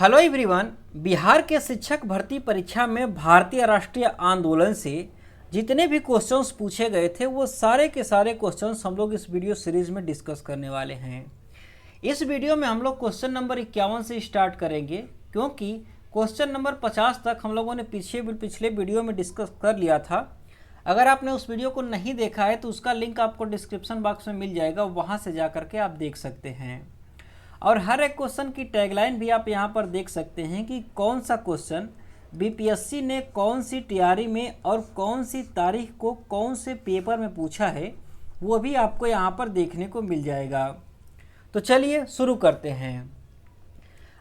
Hello everyone. Bihar के शिक्षक भर्ती परीक्षा में भारतीय राष्ट्रीय आंदोलन से जितने भी क्वेश्चंस पूछे गए थे वो सारे के सारे क्वेश्चंस हम लोग इस वीडियो सीरीज में डिस्कस करने वाले हैं। इस वीडियो में हम लोग क्वेश्चन नंबर 51 से स्टार्ट करेंगे, क्योंकि क्वेश्चन नंबर 50 तक हम लोगों ने पिछले वीडियो में डिस्कस कर लिया था। अगर आपने उस वीडियो को नहीं देखा है तो उसका लिंक आपको डिस्क्रिप्शन बॉक्स में मिल जाएगा, वहाँ से जा करके आप देख सकते हैं। और हर एक क्वेश्चन की टैगलाइन भी आप यहाँ पर देख सकते हैं कि कौन सा क्वेश्चन बीपीएससी ने कौन सी तैयारी में और कौन सी तारीख को कौन से पेपर में पूछा है, वो भी आपको यहाँ पर देखने को मिल जाएगा। तो चलिए शुरू करते हैं।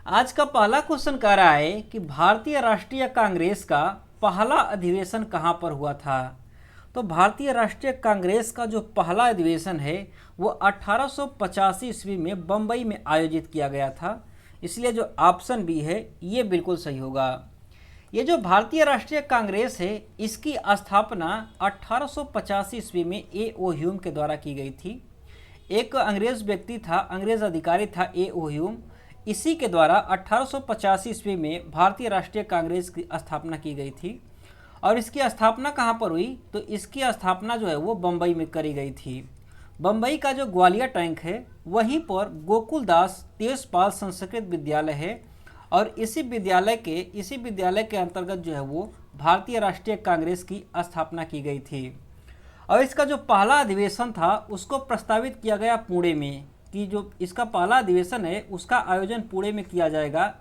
आज का पहला क्वेश्चन कह रहा है कि भारतीय राष्ट्रीय कांग्रेस का पहला अधिवेशन कहाँ पर हुआ था। तो भारतीय राष्ट्रीय कांग्रेस का जो पहला अधिवेशन है वो 1885 ईस्वी में बम्बई में आयोजित किया गया था, इसलिए जो ऑप्शन बी है ये बिल्कुल सही होगा। ये जो भारतीय राष्ट्रीय कांग्रेस है इसकी स्थापना 1885 ईस्वी में ए.ओ. ह्यूम के द्वारा की गई थी। एक अंग्रेज व्यक्ति था, अंग्रेज अधिकारी था ए.ओ. ह्यूम, इसी के द्वारा 1885 ईस्वी में भारतीय राष्ट्रीय कांग्रेस की स्थापना की गई थी। और इसकी स्थापना कहाँ पर हुई, तो इसकी स्थापना जो है वो बम्बई में करी गई थी। बम्बई का जो ग्वालियर टैंक है वहीं पर गोकुलदास तेजपाल संस्कृत विद्यालय है, और इसी विद्यालय के अंतर्गत जो है वो भारतीय राष्ट्रीय कांग्रेस की स्थापना की गई थी। और इसका जो पहला अधिवेशन था उसको प्रस्तावित किया गया पुणे में, कि जो इसका पहला अधिवेशन है उसका आयोजन पुणे में किया जाएगा।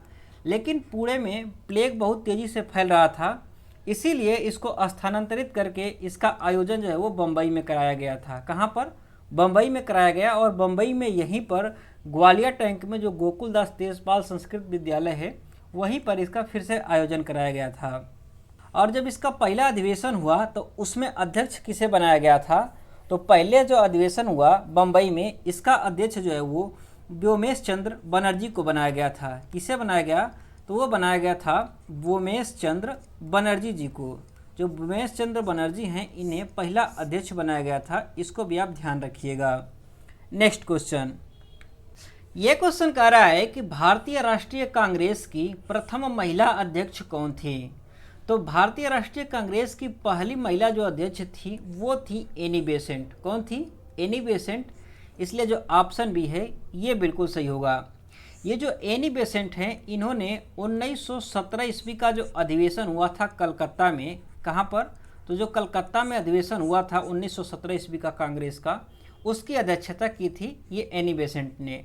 लेकिन पुणे में प्लेग बहुत तेज़ी से फैल रहा था, इसीलिए इसको स्थानांतरित करके इसका आयोजन जो है वो बम्बई में कराया गया था। कहाँ पर? बम्बई में कराया गया। और बम्बई में यहीं पर ग्वालियर टैंक में जो गोकुलदास तेजपाल संस्कृत विद्यालय है वहीं पर इसका फिर से आयोजन कराया गया था। और जब इसका पहला अधिवेशन हुआ तो उसमें अध्यक्ष किसे बनाया गया था, तो पहले जो अधिवेशन हुआ बम्बई में इसका अध्यक्ष जो है वो व्योमेश चंद्र बनर्जी को बनाया गया था। किसे बनाया गया, तो वो बनाया गया था व्योमेश चंद्र बनर्जी जी को। जो व्योमेश चंद्र बनर्जी हैं इन्हें पहला अध्यक्ष बनाया गया था, इसको भी आप ध्यान रखिएगा। नेक्स्ट क्वेश्चन, ये क्वेश्चन कह रहा है कि भारतीय राष्ट्रीय कांग्रेस की प्रथम महिला अध्यक्ष कौन थी। तो भारतीय राष्ट्रीय कांग्रेस की पहली महिला जो अध्यक्ष थी वो थी एनी बेसेंट। कौन थी? एनी बेसेंट, इसलिए जो ऑप्शन बी है ये बिल्कुल सही होगा। ये जो एनी बेसेंट हैं इन्होंने 1917 ईस्वी का जो अधिवेशन हुआ था कलकत्ता में, कहाँ पर, तो जो कलकत्ता में अधिवेशन हुआ था 1917 ईस्वी का कांग्रेस का, उसकी अध्यक्षता की थी ये एनी बेसेंट ने।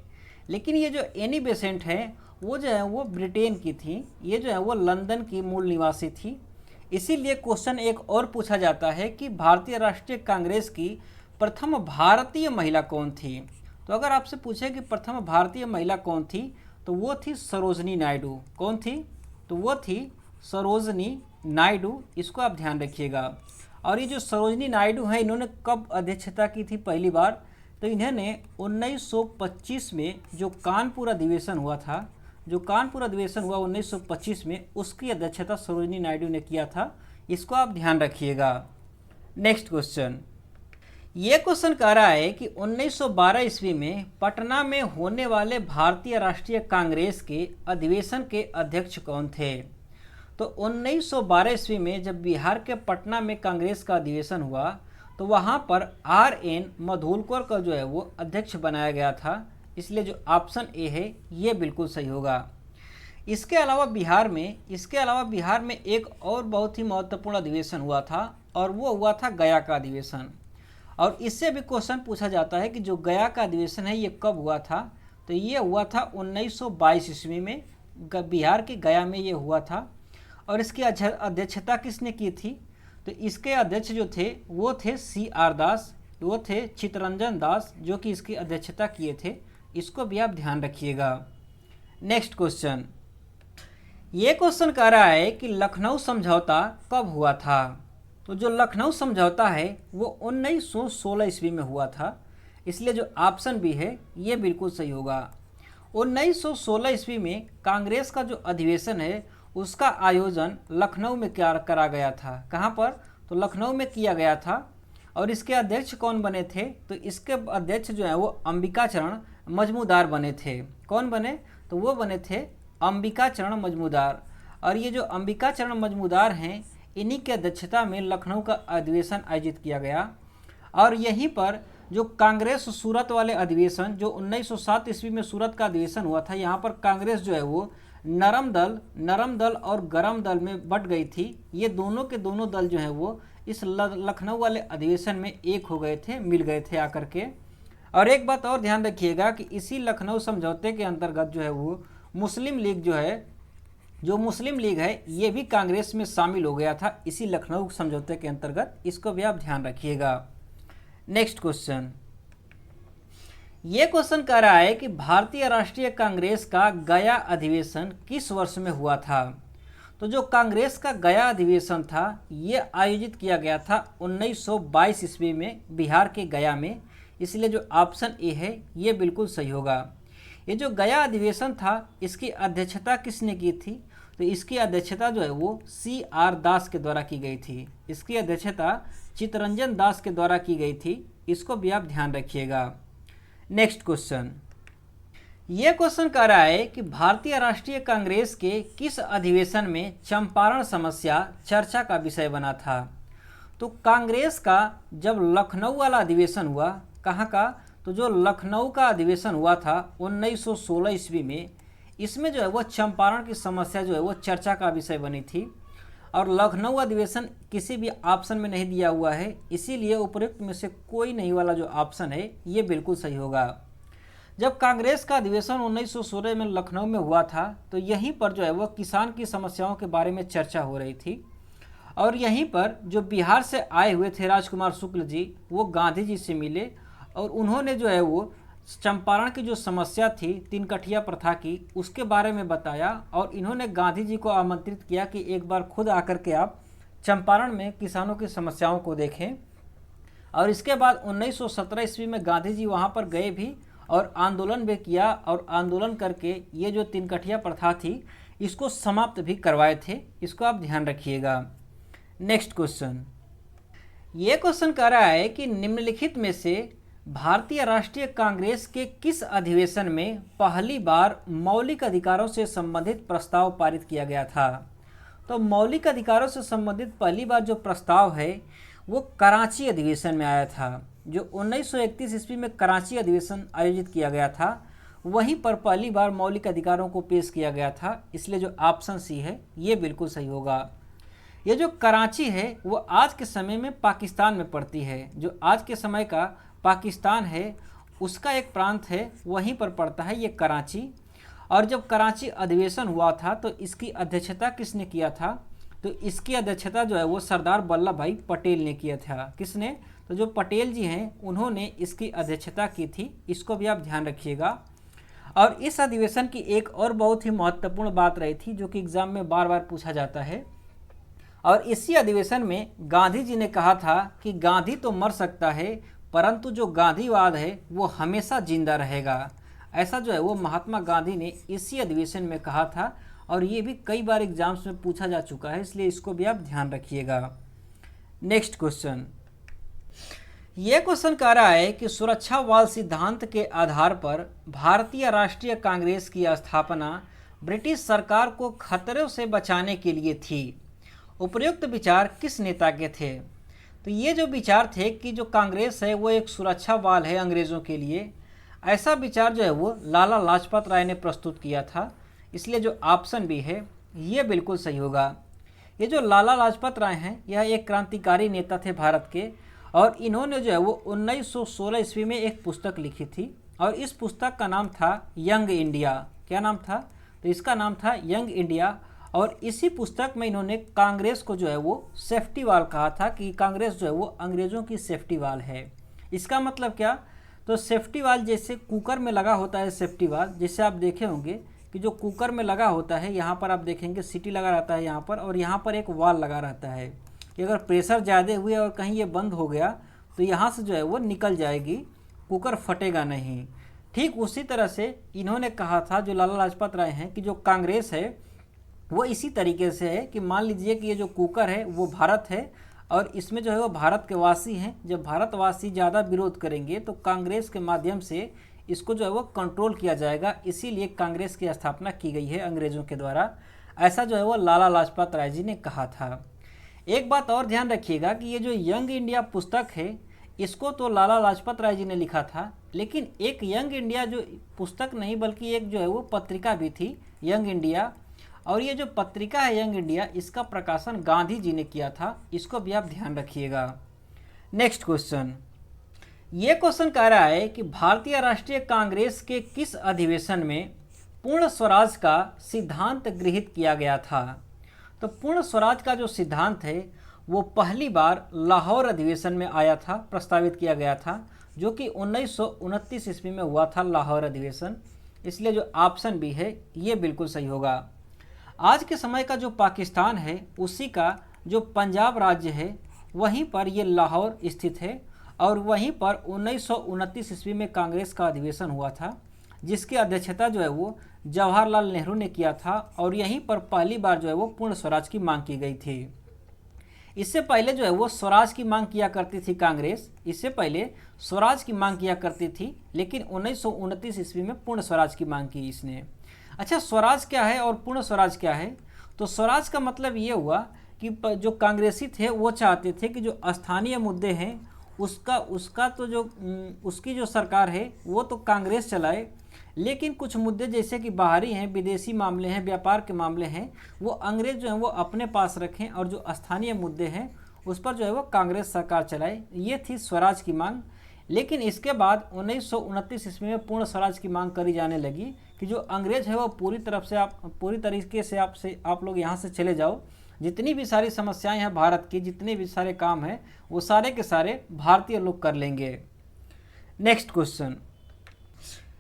लेकिन ये जो एनी बेसेंट है वो जो है वो ब्रिटेन की थी, ये जो है वो लंदन की मूल निवासी थी। इसीलिए क्वेश्चन एक और पूछा जाता है कि भारतीय राष्ट्रीय कांग्रेस की प्रथम भारतीय महिला कौन थी। तो अगर आपसे पूछे कि प्रथम भारतीय महिला कौन थी तो वो थी सरोजनी नायडू। कौन थी? तो वो थी सरोजनी नायडू, इसको आप ध्यान रखिएगा। और ये जो सरोजनी नायडू हैं इन्होंने कब अध्यक्षता की थी पहली बार, तो इन्होंने 1925 में जो कानपुर अधिवेशन हुआ था, जो कानपुर अधिवेशन हुआ 1925 में, उसकी अध्यक्षता सरोजनी नायडू ने किया था, इसको आप ध्यान रखिएगा। नेक्स्ट क्वेश्चन, ये क्वेश्चन कह रहा है कि 1912 ईस्वी में पटना में होने वाले भारतीय राष्ट्रीय कांग्रेस के अधिवेशन के अध्यक्ष कौन थे। तो 1912 ईस्वी में जब बिहार के पटना में कांग्रेस का अधिवेशन हुआ तो वहाँ पर R.N. मधुलकर का जो है वो अध्यक्ष बनाया गया था, इसलिए जो ऑप्शन ए है ये बिल्कुल सही होगा। इसके अलावा बिहार में एक और बहुत ही महत्वपूर्ण अधिवेशन हुआ था, और वो हुआ था गया का अधिवेशन। और इससे भी क्वेश्चन पूछा जाता है कि जो गया का अधिवेशन है ये कब हुआ था, तो ये हुआ था 1922 ईस्वी में, बिहार के गया में ये हुआ था। और इसकी अध्यक्षता किसने की थी, तो इसके अध्यक्ष जो थे वो थे C.R. दास, वो थे चित्तरंजन दास जो कि इसकी अध्यक्षता किए थे, इसको भी आप ध्यान रखिएगा। नेक्स्ट क्वेश्चन, ये क्वेश्चन कह रहा है कि लखनऊ समझौता कब हुआ था। तो जो लखनऊ समझौता है वो 1916 ईस्वी में हुआ था, इसलिए जो ऑप्शन बी है ये बिल्कुल सही होगा। 1916 ईस्वी में कांग्रेस का जो अधिवेशन है उसका आयोजन लखनऊ में करा गया था। कहाँ पर? तो लखनऊ में किया गया था। और इसके अध्यक्ष कौन बने थे, तो इसके अध्यक्ष जो है वो अंबिका चरण मजमूदार बने थे। कौन बने, तो वो बने थे अंबिका चरण मजमूदार। और ये जो अंबिका चरण मजमूदार हैं, इन्हीं की अध्यक्षता में लखनऊ का अधिवेशन आयोजित किया गया। और यहीं पर जो कांग्रेस सूरत वाले अधिवेशन, जो 1907 ईस्वी में सूरत का अधिवेशन हुआ था, यहाँ पर कांग्रेस जो है वो नरम दल और गरम दल में बट गई थी। ये दोनों के दोनों दल जो हैं वो इस लखनऊ वाले अधिवेशन में एक हो गए थे, मिल गए थे आकर के। और एक बात और ध्यान रखिएगा कि इसी लखनऊ समझौते के अंतर्गत जो है वो मुस्लिम लीग जो है, जो मुस्लिम लीग है, ये भी कांग्रेस में शामिल हो गया था इसी लखनऊ समझौते के अंतर्गत। इसको भी आप ध्यान रखिएगा। नेक्स्ट क्वेश्चन, ये क्वेश्चन कह रहा है कि भारतीय राष्ट्रीय कांग्रेस का गया अधिवेशन किस वर्ष में हुआ था। तो जो कांग्रेस का गया अधिवेशन था, ये आयोजित किया गया था 1922 ईस्वी में बिहार के गया में। इसलिए जो ऑप्शन ए है ये बिल्कुल सही होगा। ये जो गया अधिवेशन था, इसकी अध्यक्षता किसने की थी। तो इसकी अध्यक्षता जो है वो CR दास के द्वारा की गई थी। इसकी अध्यक्षता चित्तरंजन दास के द्वारा की गई थी। इसको भी आप ध्यान रखिएगा। नेक्स्ट क्वेश्चन, ये क्वेश्चन कह रहा है कि भारतीय राष्ट्रीय कांग्रेस के किस अधिवेशन में चंपारण समस्या चर्चा का विषय बना था। तो कांग्रेस का जब लखनऊ वाला अधिवेशन हुआ, कहाँ का, तो जो लखनऊ का अधिवेशन हुआ था 1916 ईस्वी में, इसमें जो है वो चंपारण की समस्या जो है वो चर्चा का विषय बनी थी। और लखनऊ अधिवेशन किसी भी ऑप्शन में नहीं दिया हुआ है, इसीलिए उपयुक्त में से कोई नहीं वाला जो ऑप्शन है ये बिल्कुल सही होगा। जब कांग्रेस का अधिवेशन 1916 में लखनऊ में हुआ था, तो यहीं पर जो है वो किसान की समस्याओं के बारे में चर्चा हो रही थी। और यहीं पर जो बिहार से आए हुए थे राजकुमार शुक्ल जी, वो गांधी जी से मिले और उन्होंने जो है वो चंपारण की जो समस्या थी, तीन कठिया प्रथा की, उसके बारे में बताया। और इन्होंने गांधी जी को आमंत्रित किया कि एक बार खुद आकर के आप चंपारण में किसानों की समस्याओं को देखें। और इसके बाद 1917 ईस्वी में गांधी जी वहाँ पर गए भी और आंदोलन भी किया। और आंदोलन करके ये जो तीन कठिया प्रथा थी, इसको समाप्त भी करवाए थे। इसको आप ध्यान रखिएगा। नेक्स्ट क्वेश्चन, ये क्वेश्चन कह रहा है कि निम्नलिखित में से भारतीय राष्ट्रीय कांग्रेस के किस अधिवेशन में पहली बार मौलिक अधिकारों से संबंधित प्रस्ताव पारित किया गया था। तो मौलिक अधिकारों से संबंधित पहली बार जो प्रस्ताव है वो कराची अधिवेशन में आया था। जो 1931 ईस्वी में कराची अधिवेशन आयोजित किया गया था, वहीं पर पहली बार मौलिक अधिकारों को पेश किया गया था। इसलिए जो ऑप्शन सी है ये बिल्कुल सही होगा। ये जो कराची है वो आज के समय में पाकिस्तान में पड़ती है। जो आज के समय का पाकिस्तान है उसका एक प्रांत है, वहीं पर पड़ता है ये कराची। और जब कराची अधिवेशन हुआ था तो इसकी अध्यक्षता किसने किया था। तो इसकी अध्यक्षता जो है वो सरदार वल्लभ भाई पटेल ने किया था। किसने, तो जो पटेल जी हैं उन्होंने इसकी अध्यक्षता की थी। इसको भी आप ध्यान रखिएगा। और इस अधिवेशन की एक और बहुत ही महत्वपूर्ण बात रही थी, जो कि एग्जाम में बार बार पूछा जाता है। और इसी अधिवेशन में गांधी जी ने कहा था कि गांधी तो मर सकता है, परंतु जो गांधीवाद है वो हमेशा जिंदा रहेगा। ऐसा जो है वो महात्मा गांधी ने इसी अधिवेशन में कहा था। और ये भी कई बार एग्जाम्स में पूछा जा चुका है, इसलिए इसको भी आप ध्यान रखिएगा। नेक्स्ट क्वेश्चन, ये क्वेश्चन कह रहा है कि सुरक्षा वाल सिद्धांत के आधार पर भारतीय राष्ट्रीय कांग्रेस की स्थापना ब्रिटिश सरकार को खतरों से बचाने के लिए थी। उपयुक्त विचार किस नेता के थे। तो ये जो विचार थे कि जो कांग्रेस है वो एक सुरक्षा वाल है अंग्रेज़ों के लिए, ऐसा विचार जो है वो लाला लाजपत राय ने प्रस्तुत किया था। इसलिए जो ऑप्शन बी है ये बिल्कुल सही होगा। ये जो लाला लाजपत राय हैं, यह एक क्रांतिकारी नेता थे भारत के। और इन्होंने जो है वो 1916 ईस्वी में एक पुस्तक लिखी थी। और इस पुस्तक का नाम था यंग इंडिया। क्या नाम था, तो इसका नाम था यंग इंडिया। और इसी पुस्तक में इन्होंने कांग्रेस को जो है वो सेफ्टी वाल कहा था कि कांग्रेस जो है वो अंग्रेज़ों की सेफ्टी वाल है। इसका मतलब क्या, तो सेफ्टी वाल जैसे कुकर में लगा होता है सेफ्टी वाल, जैसे आप देखे होंगे कि जो कुकर में लगा होता है, यहाँ पर आप देखेंगे सीटी लगा रहता है यहाँ पर, और यहाँ पर एक वाल लगा रहता है कि अगर प्रेशर ज़्यादा हुए और कहीं ये बंद हो गया तो यहाँ से जो है वो निकल जाएगी, कुकर फटेगा नहीं। ठीक उसी तरह से इन्होंने कहा था, जो लाला लाजपत राय हैं, कि जो कांग्रेस है वो इसी तरीके से है कि मान लीजिए कि ये जो कुकर है वो भारत है और इसमें जो है वो भारत के वासी हैं। जब भारतवासी ज़्यादा विरोध करेंगे तो कांग्रेस के माध्यम से इसको जो है वो कंट्रोल किया जाएगा, इसीलिए कांग्रेस की स्थापना की गई है अंग्रेज़ों के द्वारा, ऐसा जो है वो लाला लाजपत राय जी ने कहा था। एक बात और ध्यान रखिएगा कि ये जो यंग इंडिया पुस्तक है, इसको तो लाला लाजपत राय जी ने लिखा था, लेकिन एक यंग इंडिया जो पुस्तक नहीं बल्कि एक जो है वो पत्रिका भी थी यंग इंडिया, और ये जो पत्रिका है यंग इंडिया, इसका प्रकाशन गांधी जी ने किया था, इसको भी आप ध्यान रखिएगा। नेक्स्ट क्वेश्चन, ये क्वेश्चन कह रहा है कि भारतीय राष्ट्रीय कांग्रेस के किस अधिवेशन में पूर्ण स्वराज का सिद्धांत गृहीत किया गया था। तो पूर्ण स्वराज का जो सिद्धांत है वो पहली बार लाहौर अधिवेशन में आया था, प्रस्तावित किया गया था, जो कि 1929 ईस्वी में हुआ था लाहौर अधिवेशन, इसलिए जो ऑप्शन बी है ये बिल्कुल सही होगा। आज के समय का जो पाकिस्तान है उसी का जो पंजाब राज्य है वहीं पर ये लाहौर स्थित है, और वहीं पर 1929 ईस्वी में कांग्रेस का अधिवेशन हुआ था, जिसकी अध्यक्षता जो है वो जवाहरलाल नेहरू ने किया था, और यहीं पर पहली बार जो है वो पूर्ण स्वराज की मांग की गई थी। इससे पहले जो है वो स्वराज की मांग किया करती थी कांग्रेस, इससे पहले स्वराज की मांग किया करती थी, लेकिन 1929 ईस्वी में पूर्ण स्वराज की मांग की इसने। अच्छा, स्वराज क्या है और पूर्ण स्वराज क्या है? तो स्वराज का मतलब ये हुआ कि जो कांग्रेसी थे वो चाहते थे कि जो स्थानीय मुद्दे हैं उसका तो जो उसकी जो सरकार है वो तो कांग्रेस चलाए, लेकिन कुछ मुद्दे जैसे कि बाहरी हैं, विदेशी मामले हैं, व्यापार के मामले हैं, वो अंग्रेज जो हैं वो अपने पास रखें, और जो स्थानीय मुद्दे हैं उस पर जो है वो कांग्रेस सरकार चलाए। ये थी स्वराज की मांग। लेकिन इसके बाद 1929 ईस्वी में पूर्ण स्वराज की मांग करी जाने लगी कि जो अंग्रेज है वो पूरी तरीके से आप लोग यहाँ से चले जाओ, जितनी भी सारी समस्याएं हैं भारत की, जितने भी सारे काम हैं वो सारे के सारे भारतीय लोग कर लेंगे। नेक्स्ट क्वेश्चन,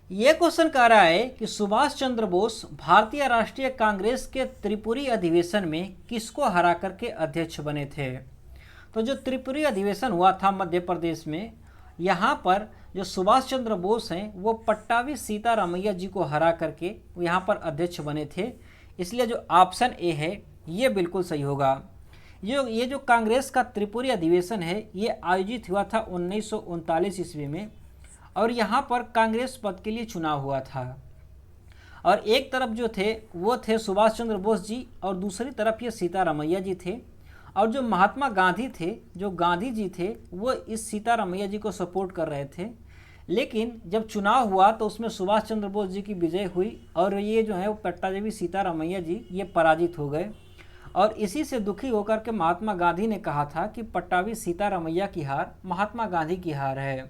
ये क्वेश्चन कह रहा है कि सुभाष चंद्र बोस भारतीय राष्ट्रीय कांग्रेस के त्रिपुरी अधिवेशन में किसको हरा करके अध्यक्ष बने थे। तो जो त्रिपुरी अधिवेशन हुआ था मध्य प्रदेश में, यहाँ पर जो सुभाष चंद्र बोस हैं वो पट्टाभी सीतारामैया जी को हरा करके यहाँ पर अध्यक्ष बने थे, इसलिए जो ऑप्शन ए है ये बिल्कुल सही होगा। ये जो कांग्रेस का त्रिपुरी अधिवेशन है ये आयोजित हुआ था 1939 ईस्वी में, और यहाँ पर कांग्रेस पद के लिए चुनाव हुआ था, और एक तरफ जो थे वो थे सुभाष चंद्र बोस जी, और दूसरी तरफ ये सीतारामैया जी थे, और जो महात्मा गांधी थे, जो गांधी जी थे, वो इस सीतारामैया जी को सपोर्ट कर रहे थे। लेकिन जब चुनाव हुआ तो उसमें सुभाष चंद्र बोस जी की विजय हुई, और ये जो है वो पट्टाभी सीतारामैया जी ये पराजित हो गए, और इसी से दुखी होकर के महात्मा गांधी ने कहा था कि पट्टाभी सीतारामैया की हार महात्मा गांधी की हार है।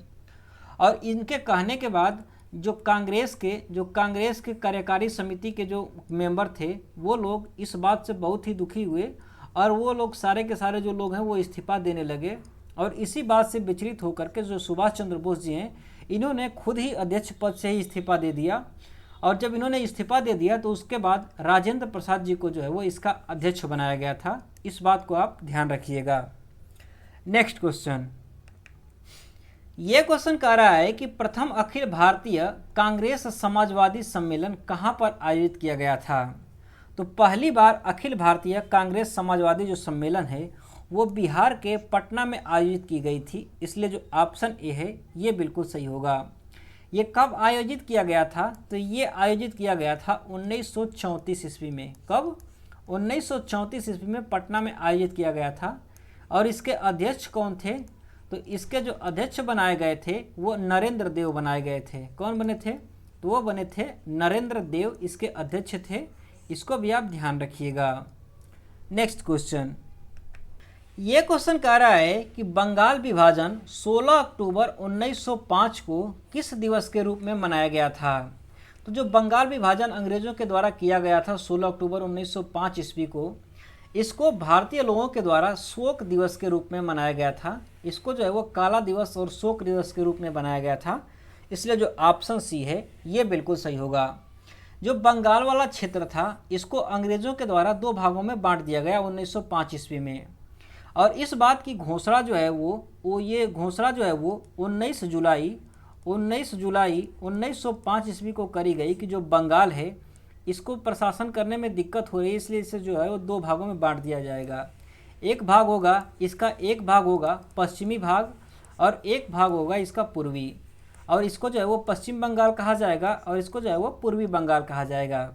और इनके कहने के बाद जो कांग्रेस के कार्यकारी समिति के जो मेंबर थे वो लोग इस बात से बहुत ही दुखी हुए, और वो लोग सारे के सारे जो लोग हैं वो इस्तीफा देने लगे, और इसी बात से विचलित होकर के जो सुभाष चंद्र बोस जी हैं इन्होंने खुद ही अध्यक्ष पद से ही इस्तीफा दे दिया, और जब इन्होंने इस्तीफा दे दिया तो उसके बाद राजेंद्र प्रसाद जी को जो है वो इसका अध्यक्ष बनाया गया था। इस बात को आप ध्यान रखिएगा। नेक्स्ट क्वेश्चन, ये क्वेश्चन कह रहा है कि प्रथम अखिल भारतीय कांग्रेस समाजवादी सम्मेलन कहाँ पर आयोजित किया गया था। तो पहली बार अखिल भारतीय कांग्रेस समाजवादी जो सम्मेलन है वो बिहार के पटना में आयोजित की गई थी, इसलिए जो ऑप्शन ए है ये बिल्कुल सही होगा। ये कब आयोजित किया गया था? तो ये आयोजित किया गया था 1934 ईस्वी में। कब? 1934 ईस्वी में पटना में आयोजित किया गया था। और इसके अध्यक्ष कौन थे? तो इसके जो अध्यक्ष बनाए गए थे वो नरेंद्र देव बनाए गए थे। कौन बने थे? तो वो बने थे नरेंद्र देव, इसके अध्यक्ष थे। इसको भी आप ध्यान रखिएगा। नेक्स्ट क्वेश्चन, ये क्वेश्चन कह रहा है कि बंगाल विभाजन 16 अक्टूबर 1905 को किस दिवस के रूप में मनाया गया था। तो जो बंगाल विभाजन अंग्रेजों के द्वारा किया गया था 16 अक्टूबर 1905 ईस्वी को, इसको भारतीय लोगों के द्वारा शोक दिवस के रूप में मनाया गया था। इसको जो है वो काला दिवस और शोक दिवस के रूप में बनाया गया था, इसलिए जो ऑप्शन सी है ये बिल्कुल सही होगा। जो बंगाल वाला क्षेत्र था इसको अंग्रेजों के द्वारा दो भागों में बांट दिया गया 1905 ईस्वी में, और इस बात की घोषणा जो है वो 19 जुलाई 1905 ईस्वी को करी गई कि जो बंगाल है इसको प्रशासन करने में दिक्कत हो रही है, इसलिए इसे जो है वो दो भागों में बांट दिया जाएगा। एक भाग होगा पश्चिमी भाग, और एक भाग होगा इसका पूर्वी। और इसको जो है वो पश्चिम बंगाल कहा जाएगा और इसको जो है वो पूर्वी बंगाल कहा जाएगा।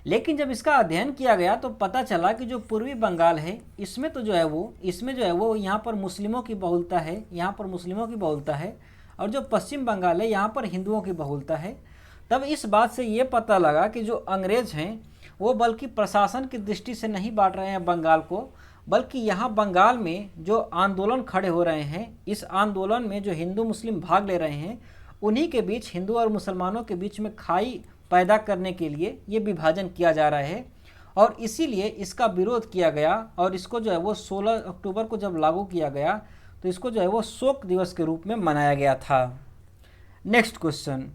लेकिन जब इसका अध्ययन किया गया तो पता चला कि जो पूर्वी बंगाल है इसमें तो जो है वो यहाँ पर मुस्लिमों की बहुलता है, यहाँ पर मुस्लिमों की बहुलता है, और जो पश्चिम बंगाल है यहाँ पर हिंदुओं की बहुलता है। तब इस बात से ये पता लगा कि जो अंग्रेज हैं वो बल्कि प्रशासन की दृष्टि से नहीं बांट रहे हैं बंगाल को, बल्कि यहाँ बंगाल में जो आंदोलन खड़े हो रहे हैं, इस आंदोलन में जो हिंदू मुस्लिम भाग ले रहे हैं, उन्हीं के बीच, हिंदू और मुसलमानों के बीच में खाई पैदा करने के लिए ये विभाजन किया जा रहा है। और इसीलिए इसका विरोध किया गया और इसको जो है वो 16 अक्टूबर को जब लागू किया गया तो इसको जो है वो शोक दिवस के रूप में मनाया गया था। नेक्स्ट क्वेश्चन,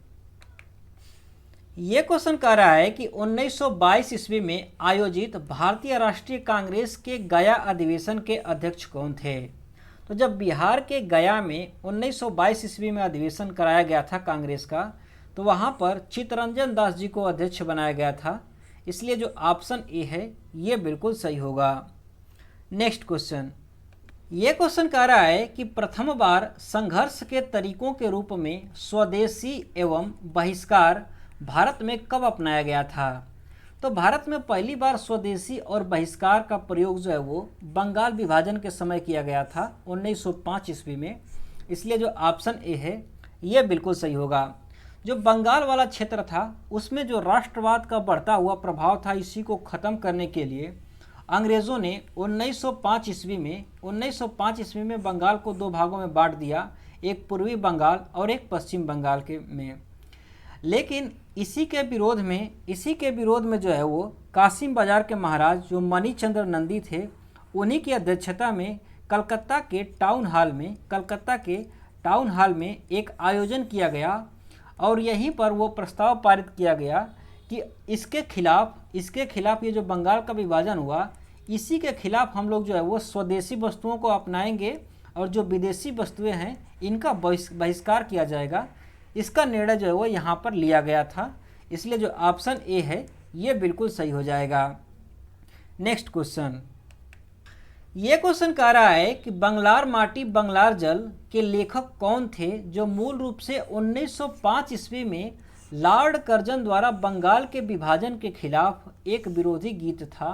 ये क्वेश्चन कह रहा है कि 1922 ईस्वी में आयोजित भारतीय राष्ट्रीय कांग्रेस के गया अधिवेशन के अध्यक्ष कौन थे? तो जब बिहार के गया में 1922 ईस्वी में अधिवेशन कराया गया था कांग्रेस का, तो वहाँ पर चित्तरंजन दास जी को अध्यक्ष बनाया गया था। इसलिए जो ऑप्शन ए है ये बिल्कुल सही होगा। नेक्स्ट क्वेश्चन, ये क्वेश्चन कह रहा है कि प्रथम बार संघर्ष के तरीकों के रूप में स्वदेशी एवं बहिष्कार भारत में कब अपनाया गया था? तो भारत में पहली बार स्वदेशी और बहिष्कार का प्रयोग जो है वो बंगाल विभाजन के समय किया गया था 1905 ईस्वी में। इसलिए जो ऑप्शन ए है ये बिल्कुल सही होगा। जो बंगाल वाला क्षेत्र था उसमें जो राष्ट्रवाद का बढ़ता हुआ प्रभाव था, इसी को ख़त्म करने के लिए अंग्रेज़ों ने 1905 ईस्वी में बंगाल को दो भागों में बांट दिया, एक पूर्वी बंगाल और एक पश्चिम बंगाल के में। लेकिन इसी के विरोध में जो है वो कासिम बाजार के महाराज जो मणिचंद्र नंदी थे, उन्हीं की अध्यक्षता में कलकत्ता के टाउन हॉल में एक आयोजन किया गया और यहीं पर वो प्रस्ताव पारित किया गया कि इसके खिलाफ ये जो बंगाल का विभाजन हुआ, इसी के खिलाफ हम लोग जो है वो स्वदेशी वस्तुओं को अपनाएंगे और जो विदेशी वस्तुएं हैं इनका बहिष्कार किया जाएगा। इसका निर्णय जो है वो यहाँ पर लिया गया था। इसलिए जो ऑप्शन ए है ये बिल्कुल सही हो जाएगा। नेक्स्ट क्वेश्चन, ये क्वेश्चन कह रहा है कि बंगलार माटी बंगलार जल के लेखक कौन थे, जो मूल रूप से 1905 ईस्वी में लॉर्ड कर्जन द्वारा बंगाल के विभाजन के खिलाफ एक विरोधी गीत था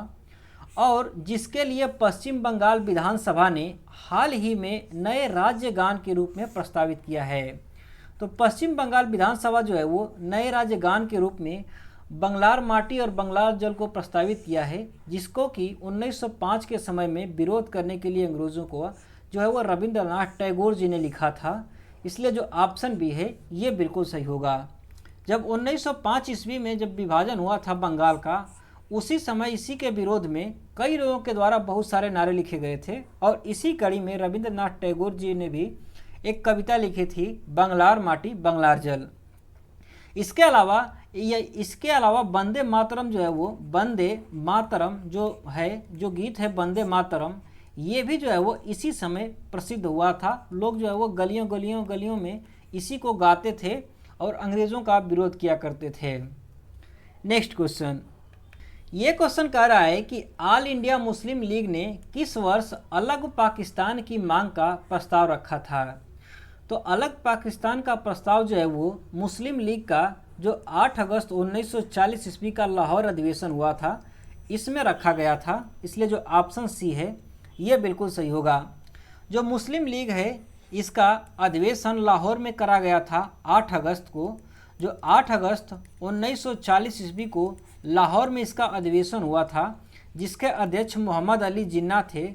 और जिसके लिए पश्चिम बंगाल विधानसभा ने हाल ही में नए राज्य गान के रूप में प्रस्तावित किया है। तो पश्चिम बंगाल विधानसभा जो है वो नए राज्य गान के रूप में बंगलार माटी और बंगलार जल को प्रस्तावित किया है, जिसको कि 1905 के समय में विरोध करने के लिए अंग्रेज़ों को जो है वो रविंद्रनाथ टैगोर जी ने लिखा था। इसलिए जो ऑप्शन बी है ये बिल्कुल सही होगा। जब 1905 ईस्वी में जब विभाजन हुआ था बंगाल का, उसी समय इसी के विरोध में कई लोगों के द्वारा बहुत सारे नारे लिखे गए थे और इसी कड़ी में रविंद्रनाथ टैगोर जी ने भी एक कविता लिखी थी, बंगलार माटी बंगलार जल। इसके अलावा वंदे मातरम जो है वो वंदे मातरम जो गीत है वंदे मातरम, ये भी जो है वो इसी समय प्रसिद्ध हुआ था। लोग जो है वो गलियों में इसी को गाते थे और अंग्रेज़ों का विरोध किया करते थे। नेक्स्ट क्वेश्चन, ये क्वेश्चन कह रहा है कि ऑल इंडिया मुस्लिम लीग ने किस वर्ष अलग पाकिस्तान की मांग का प्रस्ताव रखा था? तो अलग पाकिस्तान का प्रस्ताव जो है वो मुस्लिम लीग का जो 8 अगस्त 1940 ईस्वी का लाहौर अधिवेशन हुआ था, इसमें रखा गया था। इसलिए जो ऑप्शन सी है ये बिल्कुल सही होगा। जो मुस्लिम लीग है इसका अधिवेशन लाहौर में करा गया था 8 अगस्त को। जो 8 अगस्त 1940 ईस्वी को लाहौर में इसका अधिवेशन हुआ था, जिसके अध्यक्ष मोहम्मद अली जिन्ना थे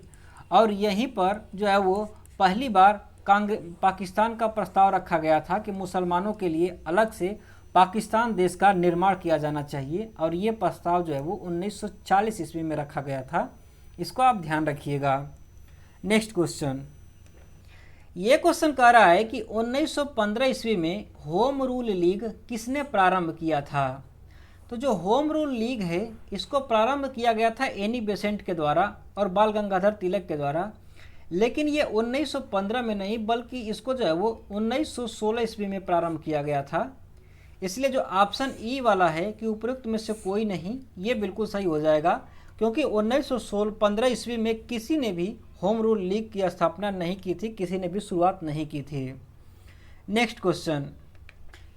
और यहीं पर जो है वो पहली बार पाकिस्तान का प्रस्ताव रखा गया था कि मुसलमानों के लिए अलग से पाकिस्तान देश का निर्माण किया जाना चाहिए और ये प्रस्ताव जो है वो 1940 ईस्वी में रखा गया था। इसको आप ध्यान रखिएगा। नेक्स्ट क्वेश्चन, ये क्वेश्चन कह रहा है कि 1915 ईस्वी में होम रूल लीग किसने प्रारंभ किया था? तो जो होम रूल लीग है इसको प्रारंभ किया गया था एनी बेसेंट के द्वारा और बाल गंगाधर तिलक के द्वारा, लेकिन ये 1915 में नहीं बल्कि इसको जो है वो 1916 ईस्वी में प्रारंभ किया गया था। इसलिए जो ऑप्शन ई वाला है कि उपरोक्त में से कोई नहीं, ये बिल्कुल सही हो जाएगा, क्योंकि 1915 ईस्वी में किसी ने भी होम रूल लीग की स्थापना नहीं की थी, किसी ने भी शुरुआत नहीं की थी। नेक्स्ट क्वेश्चन,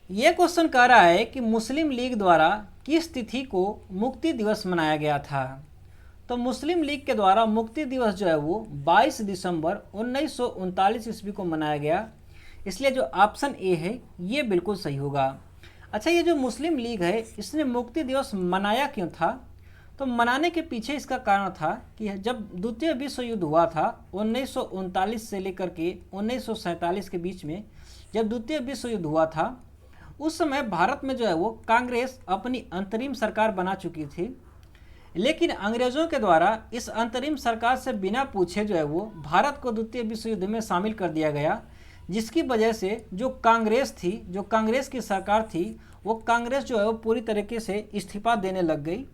ये क्वेश्चन कह रहा है कि मुस्लिम लीग द्वारा किस तिथि को मुक्ति दिवस मनाया गया था। तो मुस्लिम लीग के द्वारा मुक्ति दिवस जो है वो 22 दिसंबर 1939 ईस्वी को मनाया गया, इसलिए जो ऑप्शन ए है ये बिल्कुल सही होगा। अच्छा, ये जो मुस्लिम लीग है इसने मुक्ति दिवस मनाया क्यों था? तो मनाने के पीछे इसका कारण था कि जब द्वितीय विश्व युद्ध हुआ था 1939 से लेकर के 1947 के बीच में, जब द्वितीय विश्व युद्ध हुआ था उस समय भारत में जो है वो कांग्रेस अपनी अंतरिम सरकार बना चुकी थी, लेकिन अंग्रेज़ों के द्वारा इस अंतरिम सरकार से बिना पूछे जो है वो भारत को द्वितीय विश्व युद्ध में शामिल कर दिया गया, जिसकी वजह से जो कांग्रेस थी, जो कांग्रेस की सरकार थी, वो कांग्रेस जो है वो पूरी तरीके से इस्तीफा देने लग गई।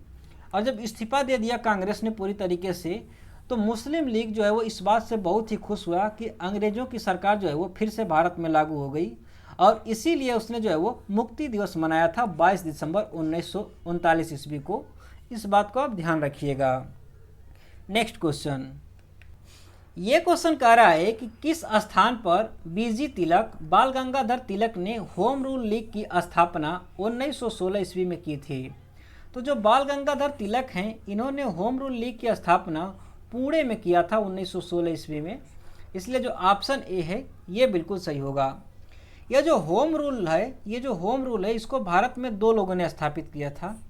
और जब इस्तीफा दे दिया कांग्रेस ने पूरी तरीके से, तो मुस्लिम लीग जो है वो इस बात से बहुत ही खुश हुआ कि अंग्रेज़ों की सरकार जो है वो फिर से भारत में लागू हो गई, और इसीलिए उसने जो है वो मुक्ति दिवस मनाया था 22 दिसंबर 1939 ईस्वी को। इस बात को आप ध्यान रखिएगा। नेक्स्ट क्वेश्चन, ये क्वेश्चन कह रहा है कि किस स्थान पर बीजी तिलक, बाल गंगाधर तिलक ने होम रूल लीग की स्थापना 1916 ईस्वी में की थी। तो जो बाल गंगाधर तिलक हैं इन्होंने होम रूल लीग की स्थापना पुणे में किया था 1916 ईस्वी में, इसलिए जो ऑप्शन ए है ये बिल्कुल सही होगा। यह जो होम रूल है इसको भारत में दो लोगों ने स्थापित किया था।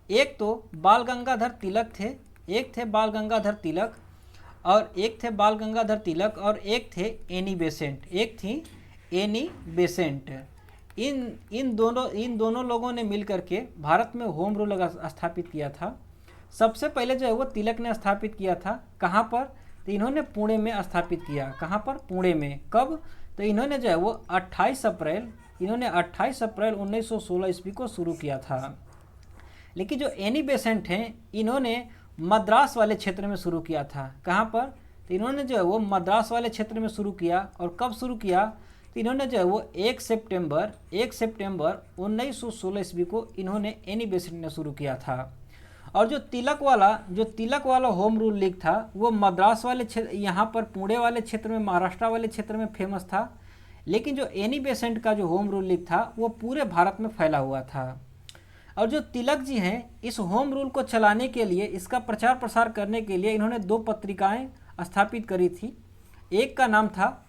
एक तो बाल गंगाधर तिलक थे, एक थे बाल गंगाधर तिलक और एक थे एनी बेसेंट। इन दोनों लोगों ने मिलकर के भारत में होम रूल स्थापित किया था। सबसे पहले जो है वो तिलक ने स्थापित किया था। कहाँ पर? तो इन्होंने पुणे में स्थापित किया। कहाँ पर? पुणे में। कब? तो इन्होंने जो है वो 28 अप्रैल 1916 ईस्वी को शुरू किया था। लेकिन जो एनी बेसेंट हैं इन्होंने मद्रास वाले क्षेत्र में शुरू किया था। कहाँ पर? तो इन्होंने जो है वो मद्रास वाले क्षेत्र में शुरू किया। और कब शुरू किया? तो इन्होंने जो है वो 1 सितंबर 1916 ईस्वी को इन्होंने एनी बेसेंट ने शुरू किया था। और जो तिलक वाला होम रूल लीग था वो मद्रास वाले क्षेत्र, यहाँ पर पुणे वाले क्षेत्र में, महाराष्ट्र वाले क्षेत्र में फेमस था। लेकिन जो एनी बेसेंट का जो होम रूल लीग था वो पूरे भारत में फैला हुआ था। और जो तिलक जी हैं इस होम रूल को चलाने के लिए, इसका प्रचार प्रसार करने के लिए इन्होंने 2 पत्रिकाएं स्थापित करी थी। एक का नाम था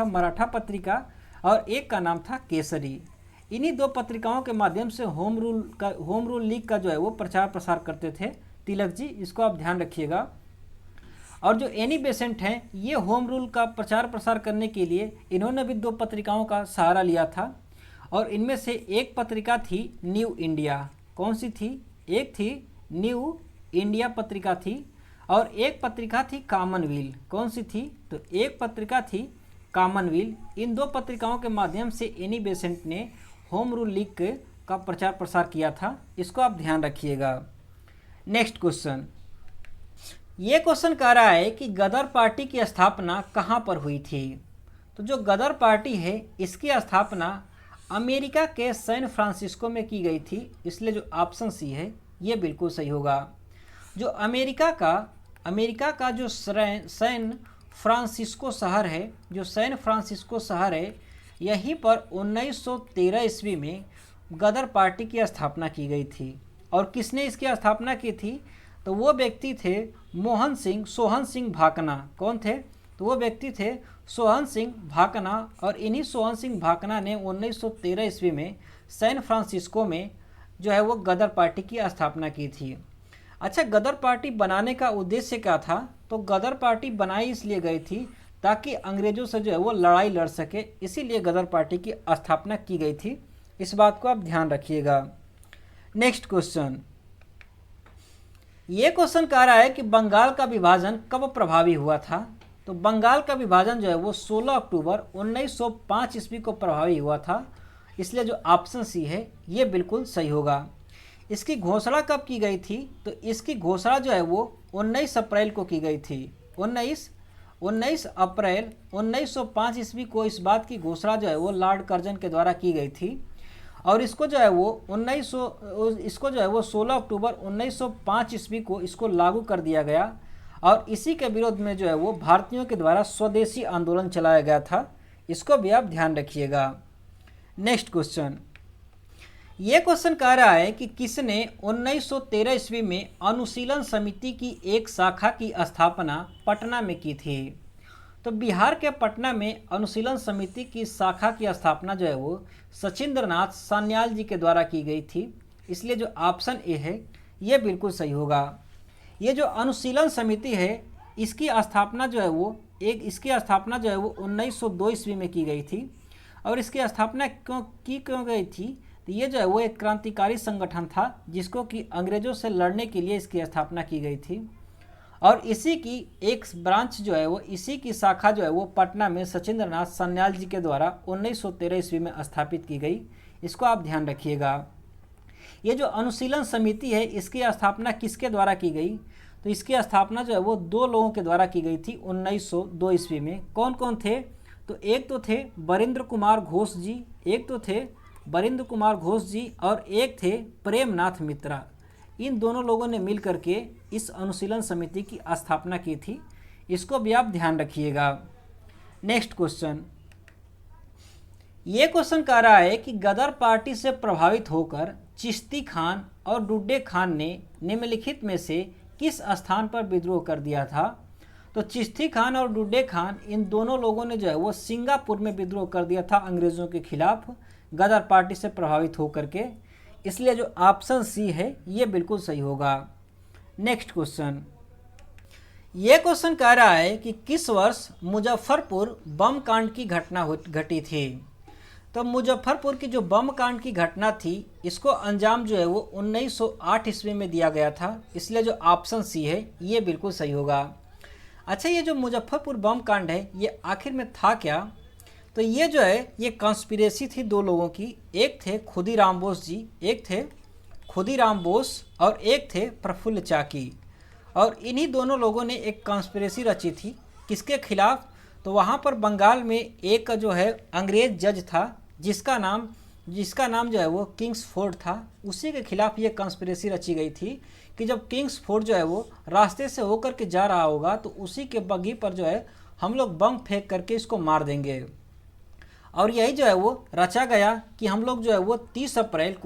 मराठा पत्रिका और एक का नाम था केसरी। इन्हीं 2 पत्रिकाओं के माध्यम से होम रूल लीग का जो है वो प्रचार प्रसार करते थे तिलक जी, इसको आप ध्यान रखिएगा। और जो एनी बेसेंट हैं ये होम रूल का प्रचार प्रसार करने के लिए इन्होंने भी 2 पत्रिकाओं का सहारा लिया था। और इनमें से एक पत्रिका थी न्यू इंडिया। कौन सी थी? एक थी न्यू इंडिया पत्रिका थी और एक पत्रिका थी कॉमनवेल्थ। कौन सी थी? तो एक पत्रिका थी कॉमनवेल्थ। इन 2 पत्रिकाओं के माध्यम से एनी बेसेंट ने होम रूल लीग का प्रचार प्रसार किया था। इसको आप ध्यान रखिएगा। नेक्स्ट क्वेश्चन, ये क्वेश्चन कह रहा है कि गदर पार्टी की स्थापना कहाँ पर हुई थी। तो जो गदर पार्टी है इसकी स्थापना अमेरिका के सैन फ्रांसिस्को में की गई थी, इसलिए जो ऑप्शन सी है ये बिल्कुल सही होगा। जो अमेरिका का जो सैन फ्रांसिस्को शहर है, यहीं पर 1913 ईस्वी में गदर पार्टी की स्थापना की गई थी। और किसने इसकी स्थापना की थी? तो वो व्यक्ति थे सोहन सिंह भाकना। कौन थे? तो वो व्यक्ति थे सोहन सिंह भाकना। और इन्हीं सोहन सिंह भाकना ने 1913 ईस्वी में सैन फ्रांसिस्को में जो है वो गदर पार्टी की स्थापना की थी। अच्छा, गदर पार्टी बनाने का उद्देश्य क्या था? तो गदर पार्टी बनाई इसलिए गई थी ताकि अंग्रेजों से जो है वो लड़ाई लड़ सके, इसीलिए गदर पार्टी की स्थापना की गई थी। इस बात को आप ध्यान रखिएगा। नेक्स्ट क्वेश्चन, ये क्वेश्चन कह रहा है कि बंगाल का विभाजन कब प्रभावी हुआ था। तो बंगाल का विभाजन जो है वो 16 अक्टूबर 1905 ईस्वी को प्रभावी हुआ था, इसलिए जो ऑप्शन सी है ये बिल्कुल सही होगा। इसकी घोषणा कब की गई थी? तो इसकी घोषणा जो है वो 19 अप्रैल को की गई थी। 19 अप्रैल 1905 ईस्वी को इस बात की घोषणा जो है वो लॉर्ड कर्जन के द्वारा की गई थी। और इसको जो है वो 16 अक्टूबर 1905 ईस्वी को इसको लागू कर दिया गया। और इसी के विरोध में जो है वो भारतीयों के द्वारा स्वदेशी आंदोलन चलाया गया था। इसको भी आप ध्यान रखिएगा। नेक्स्ट क्वेश्चन, ये क्वेश्चन कह रहा है कि किसने 1913 ईस्वी में अनुशीलन समिति की एक शाखा की स्थापना पटना में की थी। तो बिहार के पटना में अनुशीलन समिति की शाखा की स्थापना जो है वो सचिंद्रनाथ सान्याल जी के द्वारा की गई थी, इसलिए जो ऑप्शन ए है ये बिल्कुल सही होगा। ये जो अनुशीलन समिति है इसकी स्थापना जो है वो 1902 ईस्वी में की गई थी। और इसकी स्थापना क्यों गई थी, तो ये जो है वो एक क्रांतिकारी संगठन था जिसको कि अंग्रेज़ों से लड़ने के लिए इसकी स्थापना की गई थी। और इसी की एक ब्रांच जो है वो, इसी की शाखा जो है वो पटना में सचिंद्रनाथ सान्याल जी के द्वारा 1913 ईस्वी में स्थापित की गई। इसको आप ध्यान रखिएगा। ये जो अनुशीलन समिति है इसकी स्थापना किसके द्वारा की गई, तो इसकी स्थापना जो है वो दो लोगों के द्वारा की गई थी 1902 ईस्वी में। कौन कौन थे, तो एक तो थे बरिंद्र कुमार घोष जी और एक थे प्रेमनाथ मित्रा। इन दोनों लोगों ने मिल करके इस अनुशीलन समिति की स्थापना की थी। इसको भी आप ध्यान रखिएगा। नेक्स्ट क्वेश्चन, ये क्वेश्चन कह रहा है कि गदर पार्टी से प्रभावित होकर चिश्ती खान और डुड्डे खान ने निम्नलिखित में से किस स्थान पर विद्रोह कर दिया था। तो चिश्ती खान और डुड्डे खान इन दोनों लोगों ने जो है वो सिंगापुर में विद्रोह कर दिया था अंग्रेज़ों के खिलाफ गदर पार्टी से प्रभावित होकर के, इसलिए जो ऑप्शन सी है ये बिल्कुल सही होगा। नेक्स्ट क्वेश्चन, ये क्वेश्चन कह रहा है कि किस वर्ष मुजफ्फरपुर बम कांड की घटना घटी थी। तो मुजफ्फरपुर की जो बम कांड की घटना थी इसको अंजाम जो है वो 1908 ईस्वी में दिया गया था, इसलिए जो ऑप्शन सी है ये बिल्कुल सही होगा। अच्छा, ये जो मुजफ्फरपुर बम कांड है ये आखिर में था क्या, तो ये जो है ये कॉन्स्पिरेसी थी दो लोगों की। एक थे खुदीराम बोस और एक थे प्रफुल्ल चाकी। और इन्हीं दोनों लोगों ने एक कॉन्स्पिरेसी रची थी किसके खिलाफ, तो वहाँ पर बंगाल में एक जो है अंग्रेज जज था जिसका नाम जो है वो किंग्सफोर्ड था। उसी के खिलाफ ये कॉन्स्पिरेसी रची गई थी कि जब किंग्सफोर्ड जो है वो रास्ते से होकर के जा रहा होगा तो उसी के बग्गी पर जो है हम लोग बम फेंक करके इसको मार देंगे। और यही जो है वो रचा गया कि हम लोग जो है वो 30 अप्रैल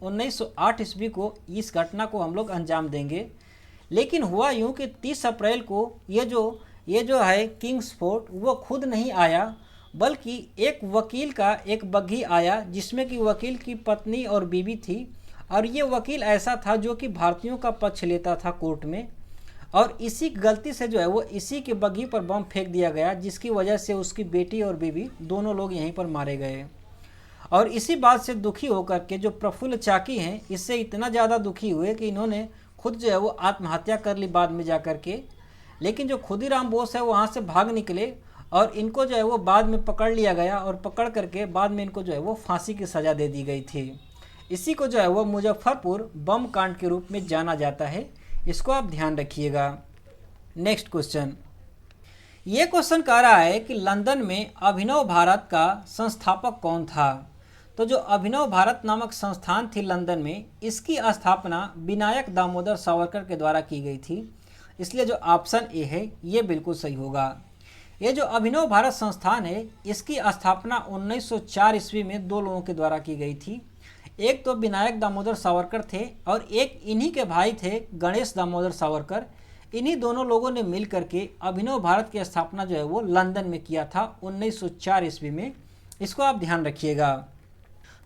1908 ईस्वी को इस घटना को हम लोग अंजाम देंगे। लेकिन हुआ यूँ कि 30 अप्रैल को ये जो है किंग्सफोर्ड वो खुद नहीं आया, बल्कि एक वकील का एक बग्घी आया जिसमें कि वकील की पत्नी और बीवी थी। और ये वकील ऐसा था जो कि भारतीयों का पक्ष लेता था कोर्ट में, और इसी गलती से जो है वो इसी के बग्घी पर बम फेंक दिया गया, जिसकी वजह से उसकी बेटी और बीवी दोनों लोग यहीं पर मारे गए। और इसी बात से दुखी होकर के जो प्रफुल्ल चाकी हैं इससे इतना ज़्यादा दुखी हुए कि इन्होंने खुद जो है वो आत्महत्या कर ली बाद में जा कर के। लेकिन जो खुदीराम बोस है वहाँ से भाग निकले और इनको जो है वो बाद में पकड़ लिया गया और पकड़ करके बाद में इनको जो है वो फांसी की सज़ा दे दी गई थी। इसी को जो है वो मुजफ्फरपुर बम कांड के रूप में जाना जाता है। इसको आप ध्यान रखिएगा। नेक्स्ट क्वेश्चन, ये क्वेश्चन कह रहा है कि लंदन में अभिनव भारत का संस्थापक कौन था। तो जो अभिनव भारत नामक संस्थान थी लंदन में, इसकी स्थापना विनायक दामोदर सावरकर के द्वारा की गई थी, इसलिए जो ऑप्शन ए है ये बिल्कुल सही होगा। ये जो अभिनव भारत संस्थान है इसकी स्थापना 1904 ईस्वी में दो लोगों के द्वारा की गई थी। एक तो विनायक दामोदर सावरकर थे और एक इन्हीं के भाई थे गणेश दामोदर सावरकर। इन्हीं दोनों लोगों ने मिल करके अभिनव भारत की स्थापना जो है वो लंदन में किया था 1904 ईस्वी में। इसको आप ध्यान रखिएगा।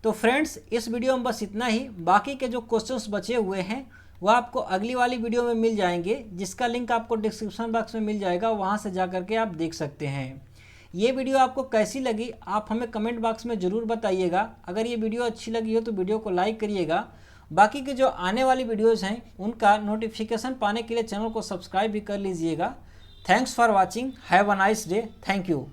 तो फ्रेंड्स, इस वीडियो में बस इतना ही। बाकी के जो क्वेश्चंस बचे हुए हैं वह आपको अगली वाली वीडियो में मिल जाएंगे, जिसका लिंक आपको डिस्क्रिप्शन बॉक्स में मिल जाएगा, वहां से जा करके आप देख सकते हैं। ये वीडियो आपको कैसी लगी आप हमें कमेंट बॉक्स में ज़रूर बताइएगा। अगर ये वीडियो अच्छी लगी हो तो वीडियो को लाइक करिएगा। बाकी के जो आने वाली वीडियोज़ हैं उनका नोटिफिकेशन पाने के लिए चैनल को सब्सक्राइब भी कर लीजिएगा। Thanks for watching. Have a nice day. Thank you.